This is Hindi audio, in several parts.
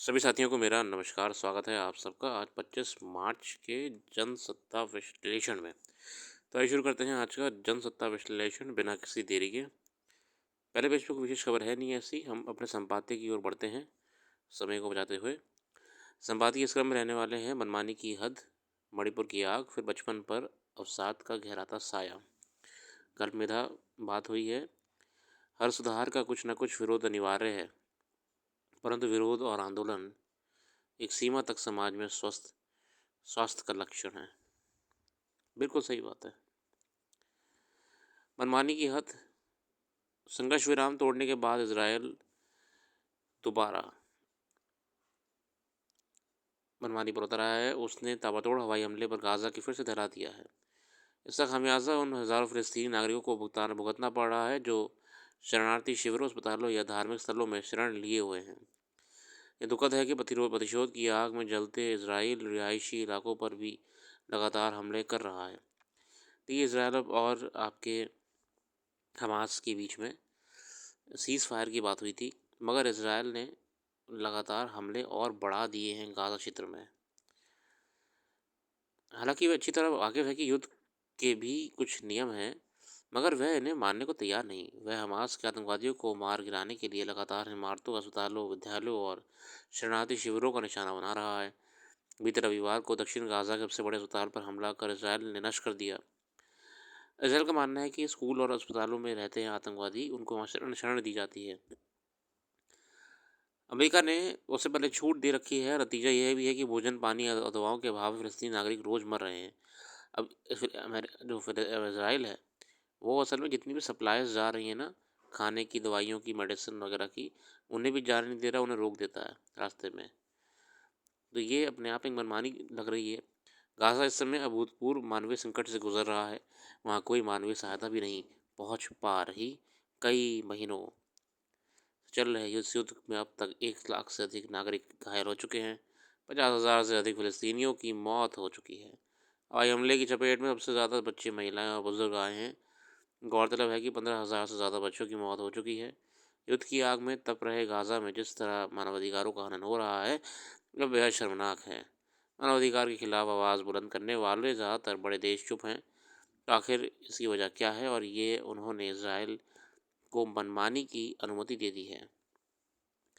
सभी साथियों को मेरा नमस्कार, स्वागत है आप सबका आज 25 मार्च के जनसत्ता विश्लेषण में। तो आइए शुरू करते हैं आज का जनसत्ता विश्लेषण बिना किसी देरी के। पहले पेज पे कोई विशेष खबर है नहीं ऐसी, हम अपने संपादकीय की ओर बढ़ते हैं समय को बचाते हुए। संपादकीय इस क्रम में रहने वाले हैं: मनमानी की हद, मणिपुर की आग, फिर बचपन पर अवसाद का गहराता साया। कल्पमेधा बात हुई है, हर सुधार का कुछ न कुछ विरोध अनिवार्य है, परंतु विरोध और आंदोलन एक सीमा तक समाज में स्वास्थ्य का लक्षण है। बिल्कुल सही बात है। मनमानी की हद, संघर्ष विराम तोड़ने के बाद इजरायल दोबारा मनमानी पर उतर आया है। उसने ताबड़तोड़ हवाई हमले पर गाजा की फिर से धरा दिया है। इसका खामियाजा उन हज़ारों फ़िलिस्तीनी नागरिकों को भुगतना पड़ रहा है जो शरणार्थी शिविरों, अस्पतालों या धार्मिक स्थलों में शरण लिए हुए हैं। ये दुखद है कि प्रतिशोध की आग में जलते इजराइल रिहायशी इलाकों पर भी लगातार हमले कर रहा है। देखिए, इसराइल और आपके हमास के बीच में सीज़ फायर की बात हुई थी, मगर इसराइल ने लगातार हमले और बढ़ा दिए हैं गाज़ा क्षेत्र में। हालांकि वह अच्छी तरह वाकिफ़ है कि युद्ध के भी कुछ नियम हैं, मगर वह इन्हें मानने को तैयार नहीं। वह हमास के आतंकवादियों को मार गिराने के लिए लगातार इमारतों, अस्पतालों, विद्यालयों और शरणार्थी शिविरों का निशाना बना रहा है। बीते रविवार को दक्षिण गाज़ा के सबसे बड़े अस्पताल पर हमला कर इसराइल ने नष्ट कर दिया। इसराइल का मानना है कि स्कूल और अस्पतालों में रहते हैं आतंकवादी, उनको वहाँ शरण दी जाती है। अमेरिका ने उससे पहले छूट दे रखी है। नतीजा यह भी है कि भोजन, पानी और दवाओं के अभाव में फ़िलिस्तीनी नागरिक रोज़ मर रहे हैं। अब फिर इसराइल है, वो असल में जितनी भी सप्लाईज़ जा रही हैं ना, खाने की, दवाइयों की, मेडिसिन वगैरह की, उन्हें भी जाने नहीं दे रहा, उन्हें रोक देता है रास्ते में। तो ये अपने आप एक मनमानी लग रही है। गाज़ा इस समय अभूतपूर्व मानवीय संकट से गुजर रहा है। वहाँ कोई मानवीय सहायता भी नहीं पहुँच पा रही। कई महीनों चल रहे इस युद्ध में अब तक 1 लाख से अधिक नागरिक घायल हो चुके हैं। 50,000 से अधिक फ़िलिस्तीनियों की मौत हो चुकी है। हवाई हमले की चपेट में सबसे ज़्यादा बच्चे, महिलाएं और बुजुर्ग आए हैं। गौरतलब है कि 15,000 से ज़्यादा बच्चों की मौत हो चुकी है। युद्ध की आग में तप रहे गाज़ा में जिस तरह मानवाधिकारों का हनन हो रहा है, वह बेहद शर्मनाक है। मानवाधिकार के खिलाफ आवाज़ बुलंद करने वाले ज़्यादातर बड़े देश चुप हैं। तो आखिर इसकी वजह क्या है? और ये उन्होंने इसराइल को मनमानी की अनुमति दे दी है।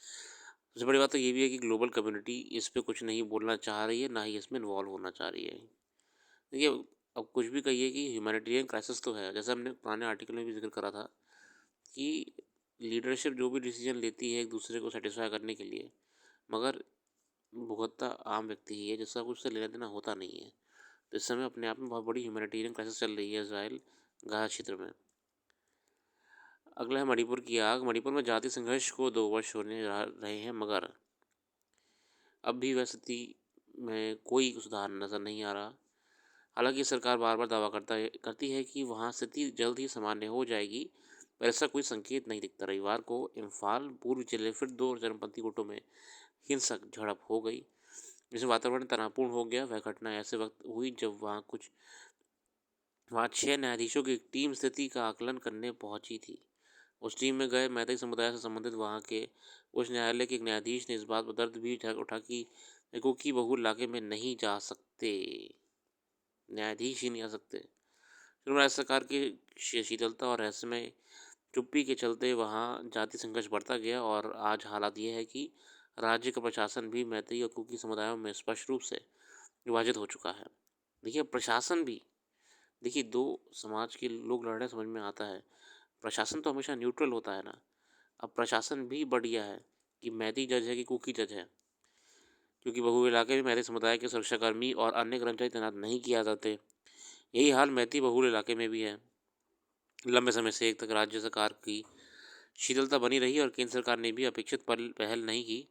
सबसे बड़ी बात तो ये भी है कि ग्लोबल कम्युनिटी इस पे कुछ नहीं बोलना चाह रही है, ना ही इसमें इन्वॉल्व होना चाह रही है। देखिए, अब कुछ भी कहिए कि ह्यूमैनिटेरियन क्राइसिस तो है, जैसे हमने पुराने आर्टिकल में भी जिक्र करा था कि लीडरशिप जो भी डिसीजन लेती है एक दूसरे को सेटिस्फाई करने के लिए, मगर भुगतता आम व्यक्ति ही है जिसका कुछ से लेना देना होता नहीं है। तो इस समय अपने आप में बहुत बड़ी ह्यूमैनिटेरियन क्राइसिस चल रही है इसराइल गाज़ा क्षेत्र में। अगला है मणिपुर की आग। मणिपुर में जातीय संघर्ष को 2 वर्ष होने रहे हैं, मगर अब भी वह स्थिति में कोई सुधार नज़र नहीं आ रहा। हालांकि सरकार बार बार दावा करती है कि वहां स्थिति जल्द ही सामान्य हो जाएगी, पर ऐसा कोई संकेत नहीं दिखता। रविवार को इम्फाल पूर्व जिले फिर 2 चरमपंथी गुटों में हिंसक झड़प हो गई, जिसमें वातावरण तनावपूर्ण हो गया। वह घटना ऐसे वक्त हुई जब वहाँ 6 न्यायाधीशों की एक टीम स्थिति का आकलन करने पहुंची थी। उस टीम में गए मैत्री समुदाय से संबंधित वहाँ के उच्च न्यायालय के एक न्यायाधीश ने इस बात पर दर्द भी उठा कि कुकी बहुल इलाके में नहीं जा सकते, न्यायाधीश ही नहीं आ सकते। फिर राज्य सरकार की शीतलता और रहस्यमय चुप्पी के चलते वहाँ जाति संघर्ष बढ़ता गया और आज हालात ये है कि राज्य का प्रशासन भी मैत्री और कुकी समुदायों में स्पष्ट रूप से विभाजित हो चुका है। देखिए, प्रशासन भी, देखिए, दो समाज के लोग लड़ रहे समझ में आता है। प्रशासन तो हमेशा न्यूट्रल होता है ना। अब प्रशासन भी बढ़िया है कि मैती जज है कि कुकी जज है, क्योंकि बहु इलाके में मैती समुदाय के सुरक्षाकर्मी और अन्य कर्मचारी तैनात नहीं किया जाते। यही हाल मैती बहुल इलाके में भी है। लंबे समय से एक तक राज्य सरकार की शीतलता बनी रही और केंद्र सरकार ने भी अपेक्षित पहल नहीं की।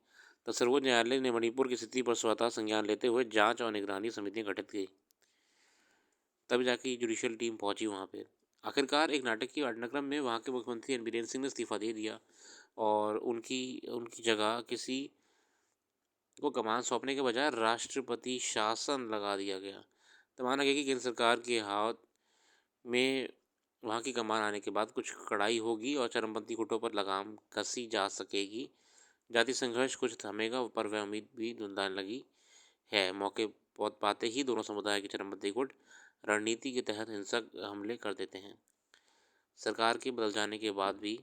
तो सर्वोच्च न्यायालय ने मणिपुर की स्थिति पर स्वतः संज्ञान लेते हुए जांच और निगरानी समितियां गठित की। तब जाके जुडिशियल टीम पहुंची वहां पे। आखिरकार एक नाटक की घटनाक्रम में वहां के मुख्यमंत्री बीरेंद्र सिंह ने इस्तीफा दे दिया और उनकी उनकी जगह किसी को कमान सौंपने के बजाय राष्ट्रपति शासन लगा दिया गया। तो माना गया कि केंद्र सरकार के हाथ में वहाँ की कमान आने के बाद कुछ कड़ाई होगी और चरमपंथी गुटों पर लगाम कसी जा सकेगी। जाति संघर्ष कुछ थमेगा, पर वह उम्मीद भी धुंधलाने लगी है। मौके बहुत पाते ही दोनों समुदाय के चरमपंथी गुट रणनीति के तहत हिंसक हमले कर देते हैं। सरकार के बदल जाने के बाद भी,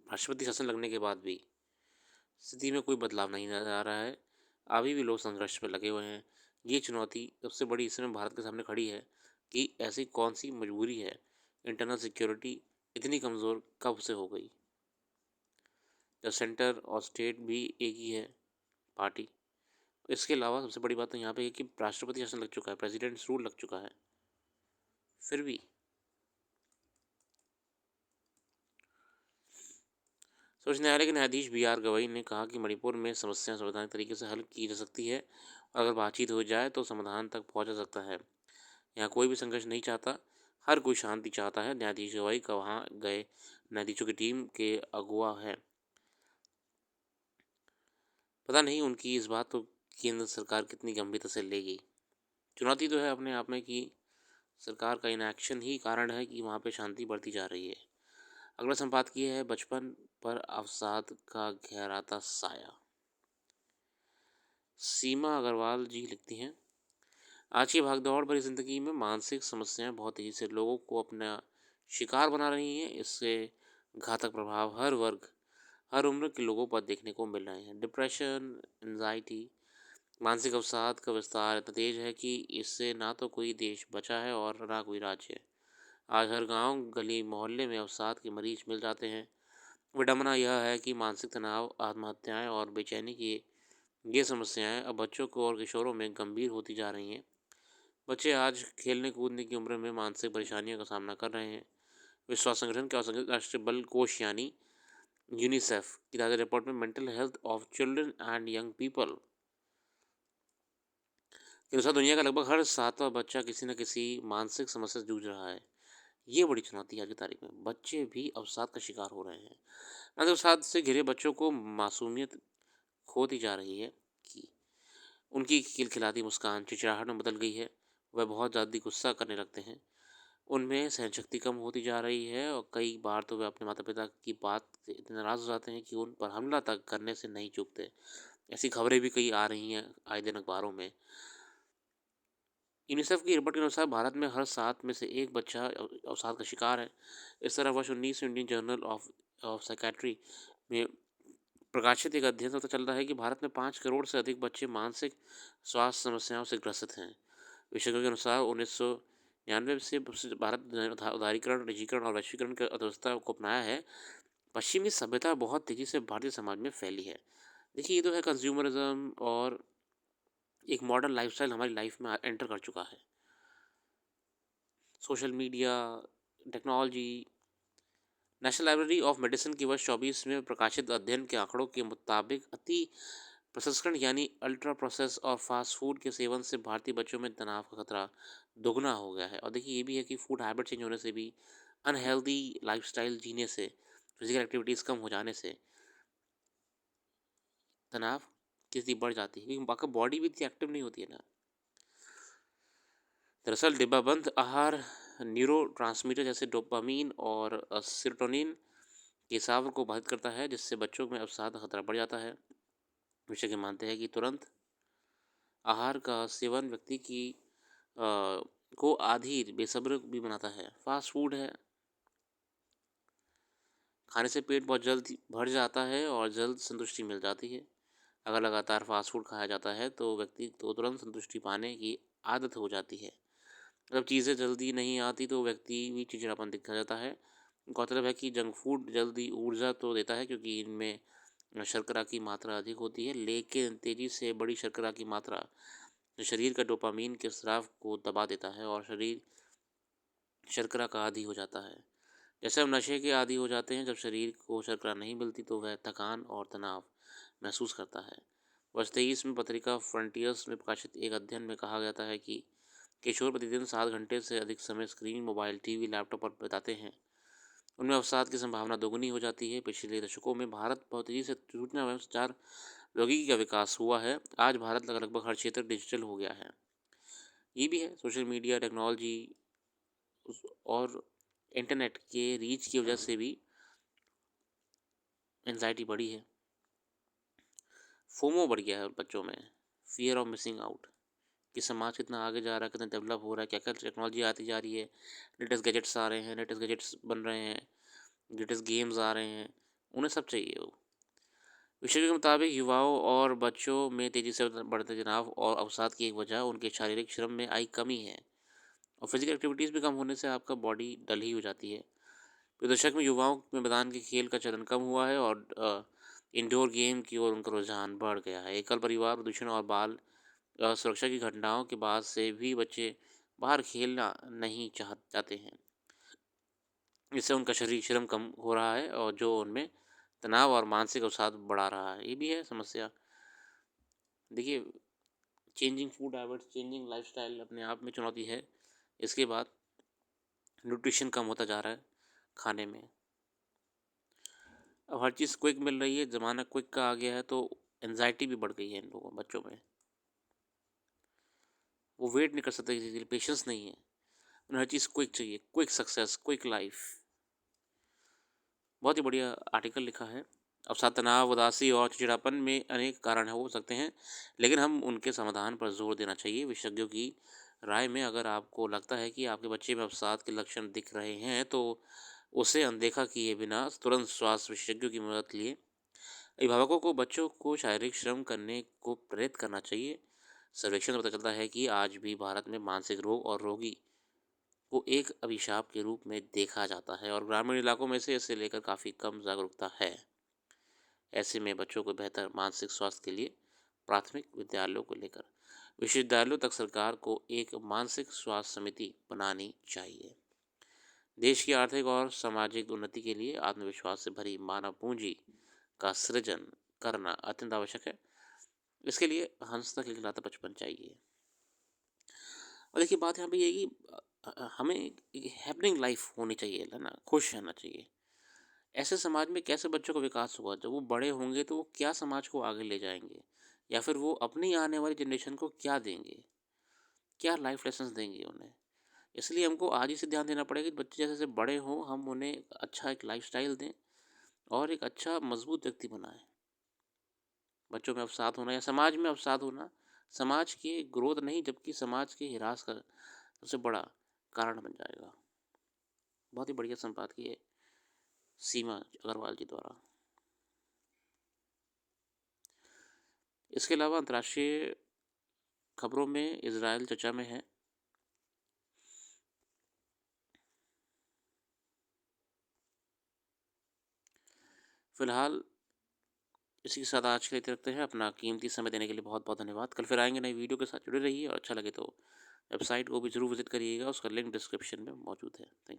राष्ट्रपति शासन लगने के बाद भी स्थिति में कोई बदलाव नहीं नजर आ रहा है। अभी भी लोग संघर्ष में लगे हुए हैं। ये चुनौती सबसे बड़ी इस समय भारत के सामने खड़ी है कि ऐसी कौन सी मजबूरी है, इंटरनल सिक्योरिटी इतनी कमज़ोर कब से हो गई, जब सेंटर और स्टेट भी एक ही है पार्टी। इसके अलावा सबसे बड़ी बात तो यहाँ पे है कि राष्ट्रपति शासन लग चुका है, प्रेसिडेंट्स रूल लग चुका है, फिर भी सर्वोच्च न्यायालय के न्यायाधीश बी आर गवई ने कहा कि मणिपुर में समस्या संवैधानिक तरीके से हल की जा सकती है। अगर बातचीत हो जाए तो समाधान तक पहुंचा सकता है। यहाँ कोई भी संघर्ष नहीं चाहता, हर कोई शांति चाहता है। न्यायाधीश गवई का वहाँ गए न्यायाधीशों की टीम के अगुवा है। पता नहीं उनकी इस बात को केंद्र सरकार कितनी गंभीरता से लेगी। चुनौती तो है अपने आप में कि सरकार का इनएक्शन ही कारण है कि वहाँ पे शांति बढ़ती जा रही है। अगला संपादकीय है बचपन पर अवसाद का गहराता साया। सीमा अग्रवाल जी लिखती हैं, आज की भागदौड़ भरी जिंदगी में मानसिक समस्याएं बहुत तेजी से लोगों को अपना शिकार बना रही हैं। इससे घातक प्रभाव हर वर्ग, हर उम्र के लोगों पर देखने को मिल रहे हैं। डिप्रेशन, एंजाइटी, मानसिक अवसाद का विस्तार इतना तेज है कि इससे ना तो कोई देश बचा है और ना कोई राज्य। आज हर गांव, गली, मोहल्ले में अवसाद के मरीज मिल जाते हैं। विडंबना यह है कि मानसिक तनाव, आत्महत्याएं और बेचैनी की ये समस्याएं अब बच्चों को और किशोरों में गंभीर होती जा रही हैं। बच्चे आज खेलने कूदने की उम्र में मानसिक परेशानियों का सामना कर रहे हैं। विश्व संगठन के असंगठित राष्ट्रीय बल कोष यानी यूनिसेफ की ताज़ा रिपोर्ट में mental health of children and young people के अनुसार दुनिया का लगभग हर सातवां बच्चा किसी न किसी मानसिक समस्या से जूझ रहा है। ये बड़ी चुनौती है आज की तारीख में। बच्चे भी अवसाद का शिकार हो रहे हैं। मानसिक अवसाद से घिरे बच्चों को मासूमियत खोती जा रही है कि उनकी खिलखिलाती मुस्कान चिड़चिड़ाहट में बदल गई है। वह बहुत ज़्यादा गुस्सा करने लगते हैं। उनमें सहनशक्ति कम होती जा रही है और कई बार तो वे अपने माता पिता की बात से इतने नाराज़ हो जाते हैं कि उन पर हमला तक करने से नहीं चूकते। ऐसी खबरें भी कई आ रही हैं आए दिन अखबारों में। यूनिसेफ की रिपोर्ट के अनुसार भारत में हर 7 में से एक बच्चा अवसाद का शिकार है। इस तरह वर्ष 19 इंडियन जर्नल ऑफ साइकेट्री में प्रकाशित एक अध्ययन से पता चलता है कि भारत में 5 करोड़ से अधिक बच्चे मानसिक स्वास्थ्य समस्याओं से ग्रसित हैं। विशेषज्ञों के अनुसार 1999 से भारत ने उदारीकरण, निजीकरण और वैश्वीकरण की अर्थव्यवस्था को अपनाया है। पश्चिमी सभ्यता बहुत तेज़ी से भारतीय समाज में फैली है। देखिए, ये तो है कंज्यूमरिज्म और एक मॉडर्न लाइफस्टाइल हमारी लाइफ में एंटर कर चुका है। Social media, technology. National library of medicine की वर्ष 24 में प्रकाशित अध्ययन के आंकड़ों के मुताबिक अति प्रसंस्करण यानी अल्ट्रा प्रोसेस और फास्ट फूड के सेवन से भारतीय बच्चों में तनाव का खतरा दोगुना हो गया है। और देखिए, ये भी है कि फूड हैबिट चेंज होने से भी, अनहेल्दी लाइफस्टाइल जीने से, फिजिकल एक्टिविटीज़ कम हो जाने से तनाव की स्थिति बढ़ जाती है, क्योंकि बाकी बॉडी भी इतनी एक्टिव नहीं होती है ना। दरअसल डिब्बाबंद आहार न्यूरोट्रांसमीटर जैसे डोपामीन और सेरोटोनिन के रिसाव को बाधित करता है, जिससे बच्चों में अवसाद का खतरा बढ़ जाता है। विशेषज्ञ मानते हैं कि तुरंत आहार का सेवन व्यक्ति की को आधी बेसब्र भी बनाता है। फास्ट फूड है, खाने से पेट बहुत जल्द भर जाता है और जल्द संतुष्टि मिल जाती है। अगर लगातार फास्ट फूड खाया जाता है तो व्यक्ति को तुरंत संतुष्टि पाने की आदत हो जाती है। जब चीज़ें जल्दी नहीं आती तो व्यक्ति भी चिड़चिड़ापन दिखा जाता है। गौरतलब है कि जंक फूड जल्दी ऊर्जा तो देता है क्योंकि इनमें शर्करा की मात्रा अधिक होती है, लेकिन तेज़ी से बड़ी शर्करा की मात्रा शरीर का डोपामीन के स्राव को दबा देता है और शरीर शर्करा का आदी हो जाता है। जैसे हम नशे के आदी हो जाते हैं, जब शरीर को शर्करा नहीं मिलती तो वह थकान और तनाव महसूस करता है। वर्ष 23 में पत्रिका फ्रंटियर्स में प्रकाशित एक अध्ययन में कहा गया है कि किशोर प्रतिदिन 7 घंटे से अधिक समय स्क्रीन, मोबाइल, टीवी, लैपटॉप पर बिताते हैं। उनमें अवसाद की संभावना दोगुनी हो जाती है। पिछले दशकों में भारत बहुत तेज़ी से सूचना एवं संचार प्रौद्योगिकी का विकास हुआ है। आज भारत लगभग हर क्षेत्र डिजिटल हो गया है। ये भी है, सोशल मीडिया, टेक्नोलॉजी और इंटरनेट के रीच की वजह से भी एंजाइटी बढ़ी है। फोमो बढ़ गया है बच्चों में, फियर ऑफ मिसिंग आउट, कि समाज कितना आगे जा रहा है, कितना डेवलप हो रहा है, क्या क्या टेक्नोलॉजी आती जा रही है, लेटेस्ट गैजेट्स आ रहे हैं, लेटेस्ट गैजेट्स बन रहे हैं, लेटेस्ट गेम्स आ रहे हैं, उन्हें सब चाहिए वो। विषय के मुताबिक युवाओं और बच्चों में तेज़ी से बढ़ते तनाव और अवसाद की एक वजह उनके शारीरिक श्रम में आई कमी है, और फिजिकल एक्टिविटीज़ भी कम होने से आपका बॉडी डल ही हो जाती है। तो दशक में युवाओं में मैदान के खेल का चलन कम हुआ है और इंडोर गेम की ओर उनका रुझान बढ़ गया है। एकल परिवार, प्रदूषण और बाल सुरक्षा की घटनाओं के बाद से भी बच्चे बाहर खेलना नहीं चाहते हैं। इससे उनका शारीरिक श्रम कम हो रहा है और जो उनमें तनाव और मानसिक अवसाद बढ़ा रहा है, ये भी है समस्या। देखिए, changing food habits, changing lifestyle अपने आप में चुनौती है। इसके बाद न्यूट्रिशन कम होता जा रहा है खाने में। अब हर चीज़ क्विक मिल रही है, ज़माना क्विक का आ गया है, तो एंजाइटी भी बढ़ गई है इन लोगों बच्चों में। वो वेट नहीं कर सकते किसी के लिए, पेशेंस नहीं है, उन्हें हर चीज़ क्विक चाहिए, क्विक सक्सेस, क्विक लाइफ। बहुत ही बढ़िया आर्टिकल लिखा है। अवसाद, तनाव, उदासी और चिड़चिड़ापन में अनेक कारण हो सकते हैं, लेकिन हम उनके समाधान पर जोर देना चाहिए। विशेषज्ञों की राय में अगर आपको लगता है कि आपके बच्चे में अवसाद के लक्षण दिख रहे हैं, तो उसे अनदेखा किए बिना तुरंत स्वास्थ्य विशेषज्ञों की मदद लिए। अभिभावकों को बच्चों को शारीरिक श्रम करने को प्रेरित करना चाहिए। सर्वेक्षण में पता चलता है कि आज भी भारत में मानसिक रोग और रोगी को एक अभिशाप के रूप में देखा जाता है, और ग्रामीण इलाकों में से इसे लेकर काफ़ी कम जागरूकता है। ऐसे में बच्चों को बेहतर मानसिक स्वास्थ्य के लिए प्राथमिक विद्यालयों को लेकर विश्वविद्यालयों तक सरकार को एक मानसिक स्वास्थ्य समिति बनानी चाहिए। देश की आर्थिक और सामाजिक उन्नति के लिए आत्मविश्वास से भरी मानव पूंजी का सृजन करना अत्यंत आवश्यक है। इसके लिए हंस तक खिलाता बचपन चाहिए। और देखिए, बात यहाँ पे ये है कि हमें हैपनिंग लाइफ होनी चाहिए, है ना, खुश रहना चाहिए। ऐसे समाज में कैसे बच्चों का विकास होगा? जब वो बड़े होंगे तो वो क्या समाज को आगे ले जाएंगे, या फिर वो अपनी आने वाली जनरेशन को क्या देंगे, क्या लाइफ लेसन्स देंगे उन्हें। इसलिए हमको आज ही से ध्यान देना पड़ेगा कि बच्चे जैसे जैसे बड़े हों, हम उन्हें अच्छा एक लाइफस्टाइल दें और एक अच्छा मजबूत व्यक्ति बनाएं। बच्चों में अवसाद होना या समाज में अवसाद होना समाज के ग्रोथ नहीं, जबकि समाज के ह्रास का सबसे बड़ा कारण बन जाएगा। बहुत ही बढ़िया संपादकीय है सीमा अग्रवाल जी द्वारा। इसके अलावा अंतर्राष्ट्रीय खबरों में इजराइल चर्चा में है। फिलहाल इसी के साथ आज के लिए इतना रखते हैं। अपना कीमती समय देने के लिए बहुत बहुत धन्यवाद। कल फिर आएंगे नई वीडियो के साथ, जुड़े रहिए, और अच्छा लगे तो वेबसाइट को भी ज़रूर विजिट करिएगा, उसका लिंक डिस्क्रिप्शन में मौजूद है। Thank you.